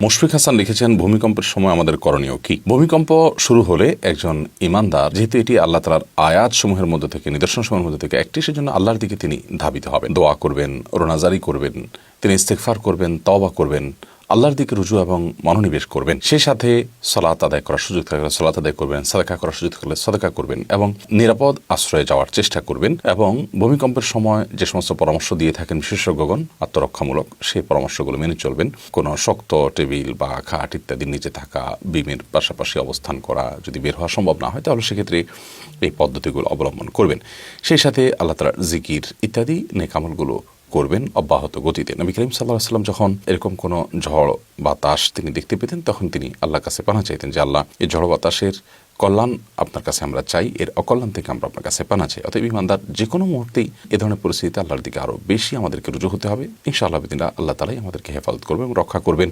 মুশফিক হাসান লিখেছেন, ভূমিকম্পের সময় আমাদের করণীয় কি? ভূমিকম্প শুরু হলে একজন ইমানদার, যেহেতু এটি আল্লাহ তাআলার আয়াত সমূহের মধ্যে থেকে, নিদর্শন সমূহের মধ্যে থেকে একটি, সেজন্য আল্লাহর দিকে তিনি ধাবিত হবেন, দোয়া করবেন, রোনাজারি করবেন, তিনি ইস্তেগফার করবেন, তওবা করবেন, আল্লাহর দিকে রুজু এবং মনোনিবেশ করবেন। সেই সাথে সালাত আদায় করার সুযোগ থাকলে সালাত আদায় করবেন, সাদাকা করার সুযোগ থাকলে সাদাকা করবেন এবং নিরাপদ আশ্রয়ে যাওয়ার চেষ্টা করবেন। এবং ভূমিকম্পের সময় যে সমস্ত পরামর্শ দিয়ে থাকেন বিশেষজ্ঞগণ আত্মরক্ষামূলক, সেই পরামর্শগুলো মেনে চলবেন। কোনো শক্ত টেবিল বা খাট ইত্যাদির নিচে থাকা, বিমের পাশাপাশি অবস্থান করা, যদি বের হওয়া সম্ভব না হয় তাহলে সেক্ষেত্রে এই পদ্ধতিগুলো অবলম্বন করবেন। সেই সাথে আল্লাহ তাআলার জিকির ইত্যাদি নেক আমলগুলো করবেন অব্যাহত গতিতে। নবী করিম সাল্লাল্লাহু আলাইহি ওয়াসাল্লাম যখন এরকম কোনো ঝড় বাতাস তিনি দেখতে পেতেন, তখন তিনি আল্লাহর কাছে পানাহ চাইতেন যে, আল্লাহ, এই ঝড় বাতাসের কল্যাণ আপনার কাছে আমরা চাই, এর অকল্যাণ থেকে আমরা আপনার কাছে পানাহ চাই। অতএব ইমানদার যে কোনো মুহূর্তেই এ ধরনের পরিস্থিতিতে আল্লাহর দিকে আরও বেশি আমাদেরকে রুজু হতে হবে। ইনশাআল্লাহ বিদিনা আল্লাহ তাআলাই আমাদেরকে হেফাজত করবেন এবং রক্ষা করবেন।